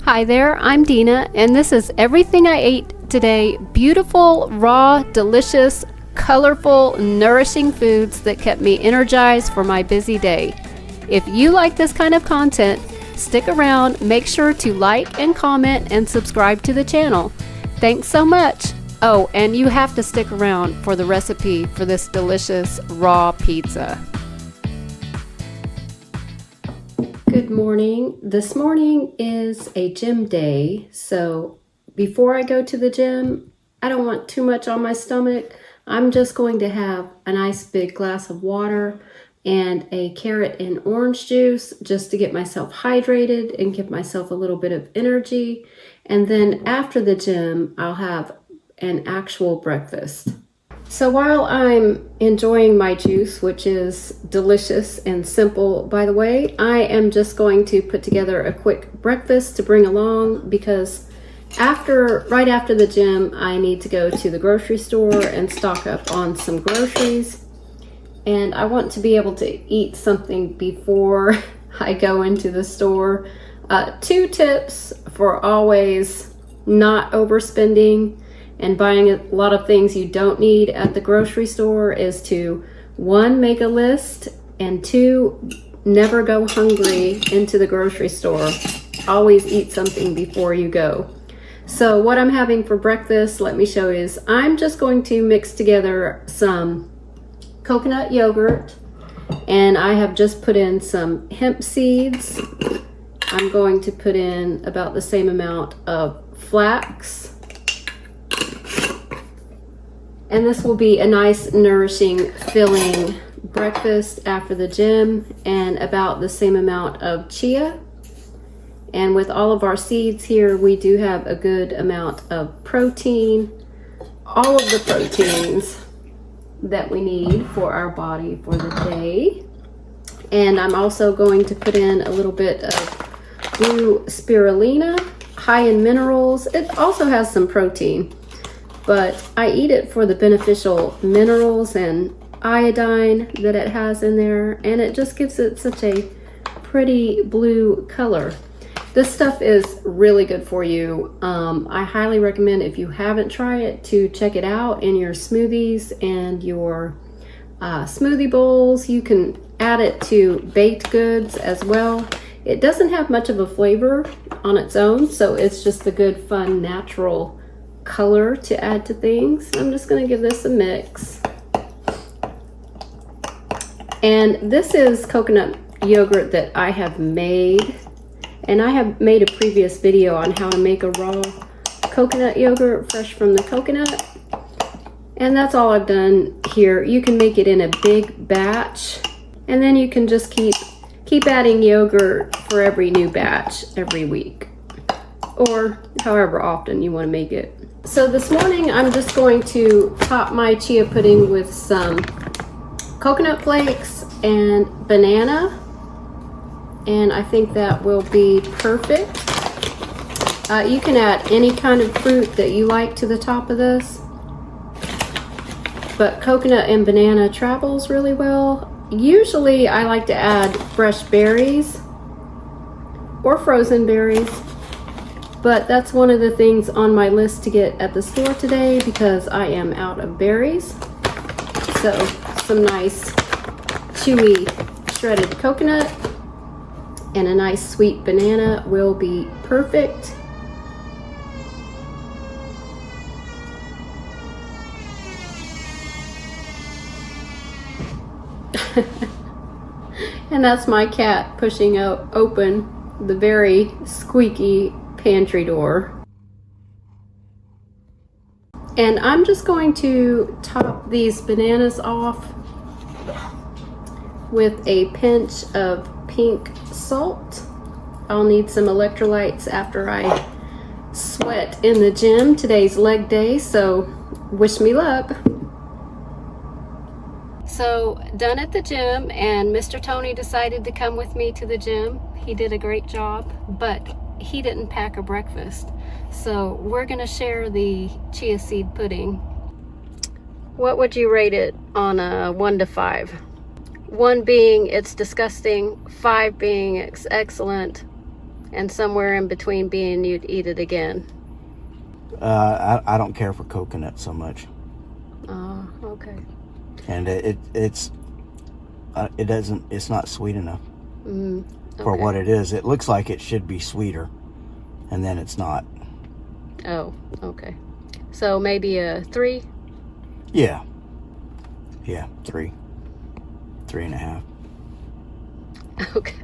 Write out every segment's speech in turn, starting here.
Hi there, I'm Dina, and this is everything I ate today. Beautiful, raw, delicious, colorful, nourishing foods that kept me energized for my busy day. If you like this kind of content, stick around, make sure to like and comment and subscribe to the channel. Thanks so much. Oh, and you have to stick around for the recipe for this delicious raw pizza. Good morning. This morning is a gym day, so before I go to the gym, I don't want too much on my stomach. I'm just going to have a nice big glass of water and a carrot and orange juice just to get myself hydrated and give myself a little bit of energy. And then after the gym, I'll have an actual breakfast. So while I'm enjoying my juice, which is delicious and simple, by the way, I am just going to put together a quick breakfast to bring along because right after the gym, I need to go to the grocery store and stock up on some groceries. And I want to be able to eat something before I go into the store. 2 tips for always not overspending and buying a lot of things you don't need at the grocery store is to 1, make a list, and 2, never go hungry into the grocery store. Always eat something before you go. So what I'm having for breakfast, let me show you, is I'm just going to mix together some coconut yogurt, and I have just put in some hemp seeds. I'm going to put in about the same amount of flax. And this will be a nice, nourishing, filling breakfast after the gym, and about the same amount of chia. And with all of our seeds here, we do have a good amount of protein, all of the proteins that we need for our body for the day. And I'm also going to put in a little bit of blue spirulina, high in minerals. It also has some protein, but I eat it for the beneficial minerals and iodine that it has in there, and it just gives it such a pretty blue color. This stuff is really good for you. I highly recommend, if you haven't tried it, to check it out in your smoothies and your smoothie bowls. You can add it to baked goods as well. It doesn't have much of a flavor on its own, so it's just a good, fun, natural color to add to things. I'm just going to give this a mix. And this is coconut yogurt that I have made, and I have made a previous video on how to make a raw coconut yogurt fresh from the coconut, and that's all I've done here. You can make it in a big batch, and then you can just keep adding yogurt for every new batch every week, or however often you want to make it. So this morning I'm just going to top my chia pudding with some coconut flakes and banana, and I think that will be perfect. You can add any kind of fruit that you like to the top of this, but coconut and banana travels really well. Usually I like to add fresh berries or frozen berries, but that's one of the things on my list to get at the store today because I am out of berries. So some nice chewy shredded coconut and a nice sweet banana will be perfect. And that's my cat pushing open the very squeaky pantry door. And I'm just going to top these bananas off with a pinch of pink salt. I'll need some electrolytes after I sweat in the gym. Today's leg day, so wish me luck. So done at the gym, and Mr. Tony decided to come with me to the gym. He did a great job, but he didn't pack a breakfast. So we're gonna share the chia seed pudding. What would you rate it on a 1 to 5? 1 being it's disgusting, 5 being it's excellent, And somewhere in between being you'd eat it again. I don't care for coconut so much. Oh, okay. And it's not sweet enough Okay. for what it is. It looks like it should be sweeter, and then it's not. Oh, okay. So maybe a 3? Yeah, 3, 3.5. Okay.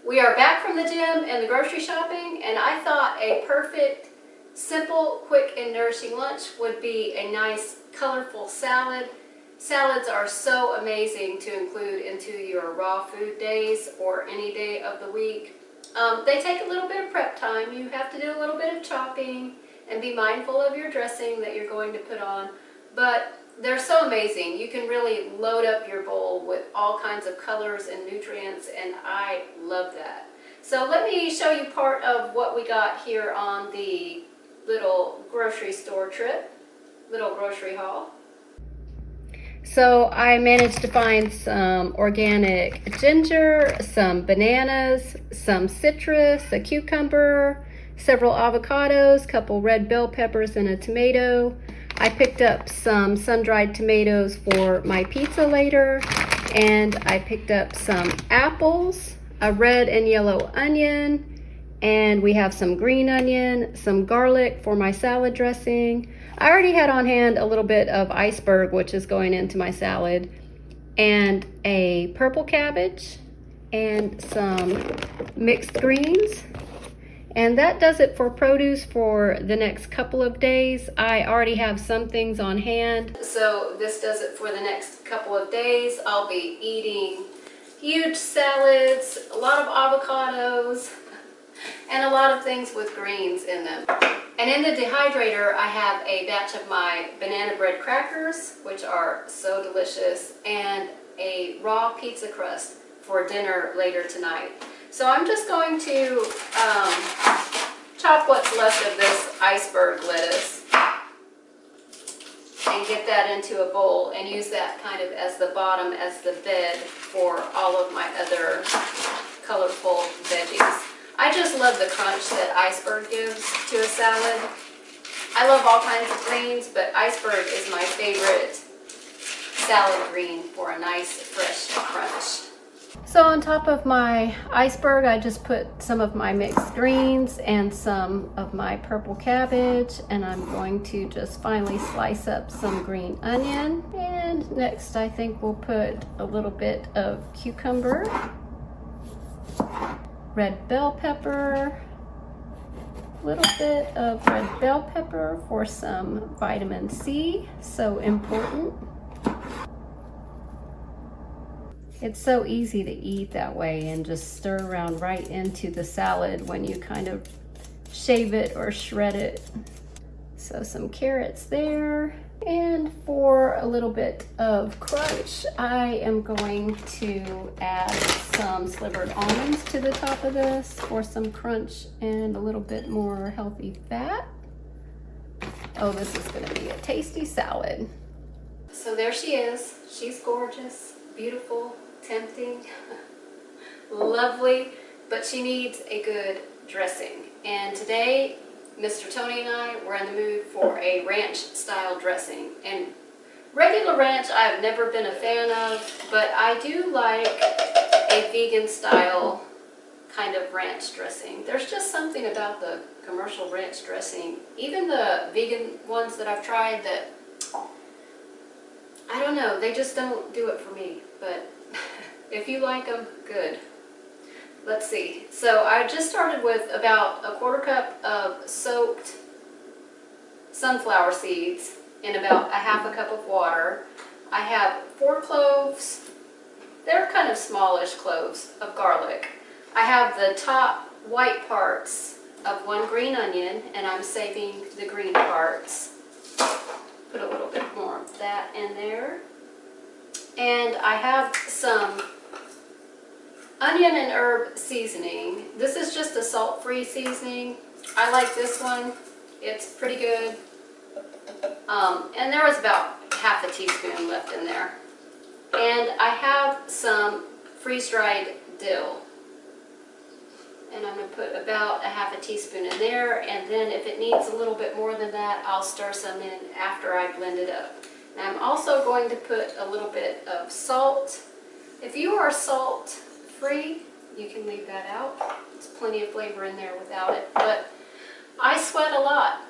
We are back from the gym and the grocery shopping, and I thought a perfect, simple, quick, and nourishing lunch would be a nice, colorful salad. Salads are so amazing to include into your raw food days or any day of the week. They take a little bit of prep time. You have to do a little bit of chopping and be mindful of your dressing that you're going to put on, but they're so amazing. You can really load up your bowl with all kinds of colors and nutrients, and I love that. So let me show you part of what we got here on the little grocery store trip, little grocery haul. So I managed to find some organic ginger, some bananas, some citrus, a cucumber, several avocados, couple red bell peppers, and a tomato. I picked up some sun-dried tomatoes for my pizza later, and I picked up some apples, a red and yellow onion, and we have some green onion, some garlic for my salad dressing. I already had on hand a little bit of iceberg, which is going into my salad, and a purple cabbage, and some mixed greens. And that does it for produce for the next couple of days. I already have some things on hand. So this does it for the next couple of days. I'll be eating huge salads, a lot of avocados, and a lot of things with greens in them. And in the dehydrator, I have a batch of my banana bread crackers, which are so delicious, and a raw pizza crust for dinner later tonight. So I'm just going to chop what's left of this iceberg lettuce and get that into a bowl and use that kind of as the bottom, as the bed for all of my other colorful veggies. I just love the crunch that iceberg gives to a salad. I love all kinds of greens, but iceberg is my favorite salad green for a nice fresh crunch. So on top of my iceberg, I just put some of my mixed greens and some of my purple cabbage, and I'm going to just finally slice up some green onion. And next I think we'll put a little bit of cucumber, red bell pepper, a little bit of red bell pepper for some vitamin C, so important. It's so easy to eat that way and just stir around right into the salad when you kind of shave it or shred it. So some carrots there. And for a little bit of crunch, I am going to add some slivered almonds to the top of this for some crunch and a little bit more healthy fat. Oh, this is going to be a tasty salad. So there she is. She's gorgeous, beautiful, tempting, lovely, but she needs a good dressing. And today, Mr. Tony and I were in the mood for a ranch style dressing. And regular ranch I've never been a fan of, but I do like a vegan style kind of ranch dressing. There's just something about the commercial ranch dressing, even the vegan ones that I've tried, that I don't know, they just don't do it for me. But if you like them, good. Let's see. So I just started with about a 1/4 cup of soaked sunflower seeds in about a 1/2 cup of water. I have 4 cloves. They're kind of smallish cloves of garlic. I have the top white parts of 1 green onion, and I'm saving the green parts. Put a little bit more of that in there. And I have some onion and herb seasoning. This is just a salt-free seasoning. I like this one. It's pretty good. And there was about 1/2 teaspoon left in there. And I have some freeze-dried dill. And I'm going to put about a half a teaspoon in there, and then if it needs a little bit more than that, I'll stir some in after I blend it up. And I'm also going to put a little bit of salt. If you are salt free, you can leave that out. There's plenty of flavor in there without it, but I sweat a lot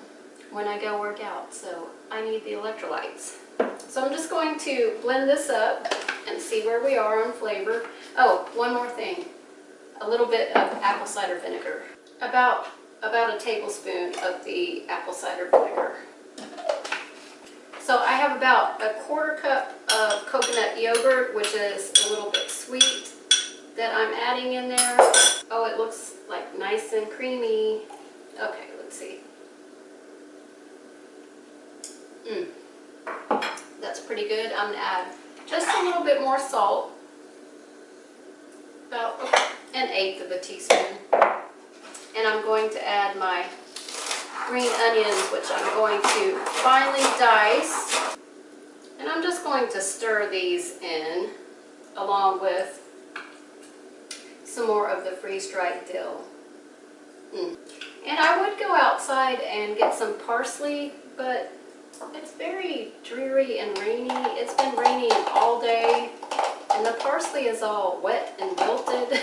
when I go work out, so I need the electrolytes. So I'm just going to blend this up and see where we are on flavor. Oh, one more thing. A little bit of apple cider vinegar. About a tablespoon of the apple cider vinegar. So I have about a quarter cup of coconut yogurt, which is a little bit sweet, that I'm adding in there. Oh, it looks like nice and creamy. Okay, let's see. That's pretty good. I'm gonna add just a little bit more salt. About an eighth of a teaspoon. And I'm going to add my green onions, which I'm going to finely dice. And I'm just going to stir these in along with some more of the freeze-dried dill. And I would go outside and get some parsley, but it's very dreary and rainy. It's been raining all day, and the parsley is all wet and wilted.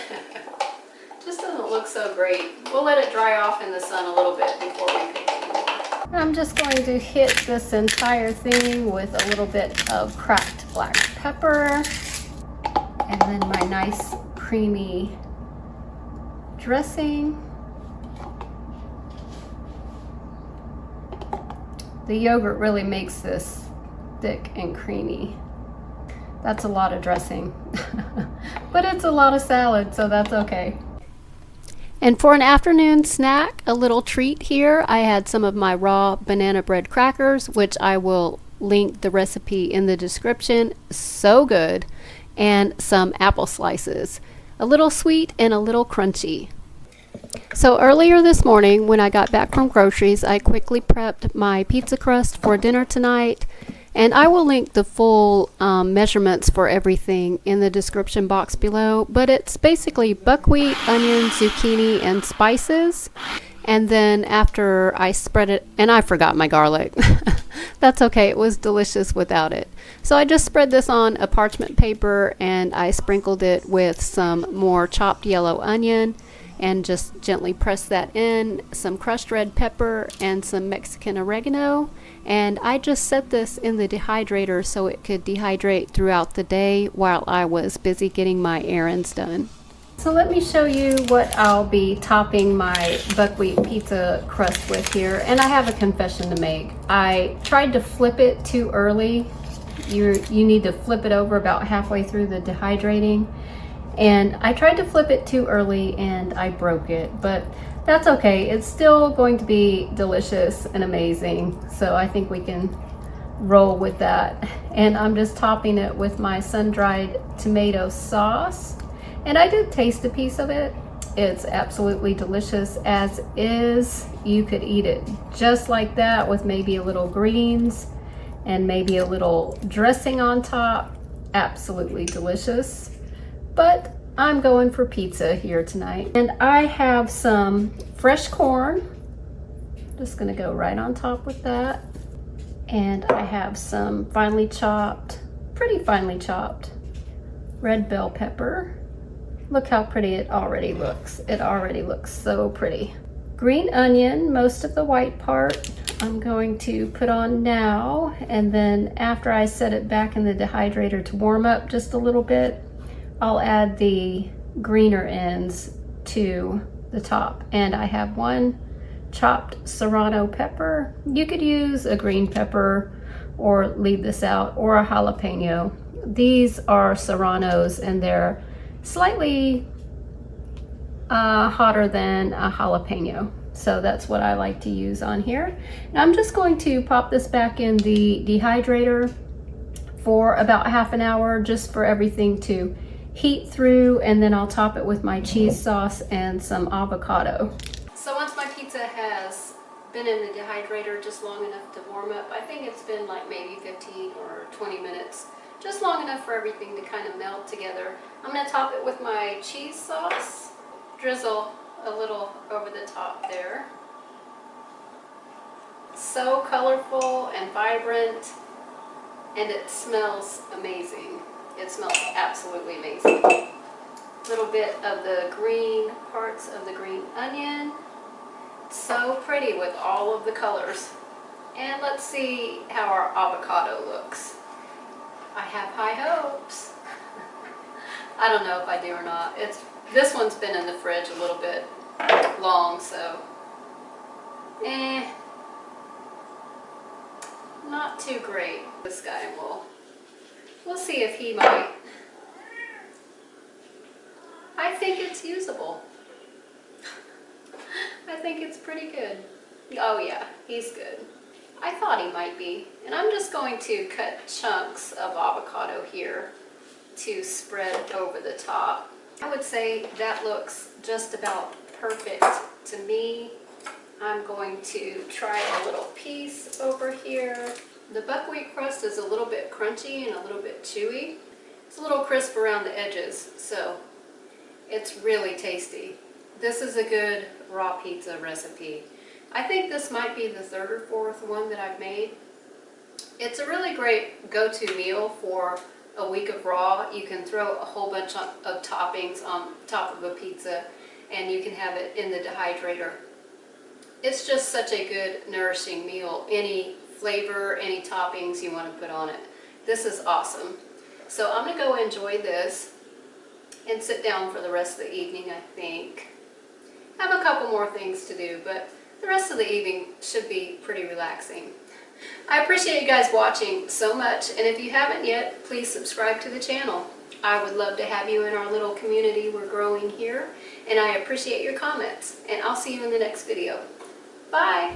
Just doesn't look so great. We'll let it dry off in the sun a little bit before we pick it more. I'm just going to hit this entire thing with a little bit of cracked black pepper, and then my nice creamy dressing. The yogurt really makes this thick and creamy. That's a lot of dressing, but it's a lot of salad, so that's okay. And for an afternoon snack, a little treat here, I had some of my raw banana bread crackers, which I will link the recipe in the description. So good. And some apple slices. A little sweet and a little crunchy. So earlier this morning, when I got back from groceries, I quickly prepped my pizza crust for dinner tonight. And I will link the full measurements for everything in the description box below. But it's basically buckwheat, onions, zucchini, and spices. And then after I spread it, and I forgot my garlic. That's okay, it was delicious without it. So I just spread this on a parchment paper and I sprinkled it with some more chopped yellow onion and just gently press that in, some crushed red pepper and some Mexican oregano. And I just set this in the dehydrator so it could dehydrate throughout the day while I was busy getting my errands done. So let me show you what I'll be topping my buckwheat pizza crust with here. And I have a confession to make. I tried to flip it too early. You need to flip it over about halfway through the dehydrating. And I tried to flip it too early and I broke it, but that's okay. It's still going to be delicious and amazing. So I think we can roll with that. And I'm just topping it with my sun-dried tomato sauce. And I did taste a piece of it. It's absolutely delicious as is. You could eat it just like that with maybe a little greens and maybe a little dressing on top. Absolutely delicious. But I'm going for pizza here tonight. And I have some fresh corn. Just gonna go right on top with that. And I have some finely chopped, pretty finely chopped red bell pepper. Look how pretty it already looks. It already looks so pretty. Green onion, most of the white part, I'm going to put on now. And then after I set it back in the dehydrator to warm up just a little bit, I'll add the greener ends to the top. And I have one chopped serrano pepper. You could use a green pepper or leave this out, or a jalapeno. These are serranos and they're slightly hotter than a jalapeno. So that's what I like to use on here. Now I'm just going to pop this back in the dehydrator for about half an hour just for everything to heat through, and then I'll top it with my cheese sauce and some avocado. So once my pizza has been in the dehydrator just long enough to warm up, I think it's been like maybe 15 or 20 minutes, just long enough for everything to kind of melt together. I'm going to top it with my cheese sauce, drizzle a little over the top there. So colorful and vibrant, and it smells amazing. It smells absolutely amazing. A little bit of the green parts of the green onion. So pretty with all of the colors. And let's see how our avocado looks. I have high hopes. I don't know if I do or not. This one's been in the fridge a little bit long, so not too great. This guy we'll see if he might. I think it's usable. I think it's pretty good. Oh yeah, he's good. I thought he might be. And I'm just going to cut chunks of avocado here to spread over the top. I would say that looks just about perfect to me. I'm going to try a little piece over here. The buckwheat crust is a little bit crunchy and a little bit chewy. It's a little crisp around the edges, so it's really tasty. This is a good raw pizza recipe. I think this might be the third or fourth one that I've made. It's a really great go-to meal for a week of raw. You can throw a whole bunch of toppings on top of a pizza, and you can have it in the dehydrator. It's just such a good, nourishing meal. Any flavor, any toppings you want to put on it. This is awesome. So I'm going to go enjoy this and sit down for the rest of the evening, I think. I have a couple more things to do, but the rest of the evening should be pretty relaxing. I appreciate you guys watching so much, and if you haven't yet, please subscribe to the channel. I would love to have you in our little community we're growing here, and I appreciate your comments, and I'll see you in the next video. Bye!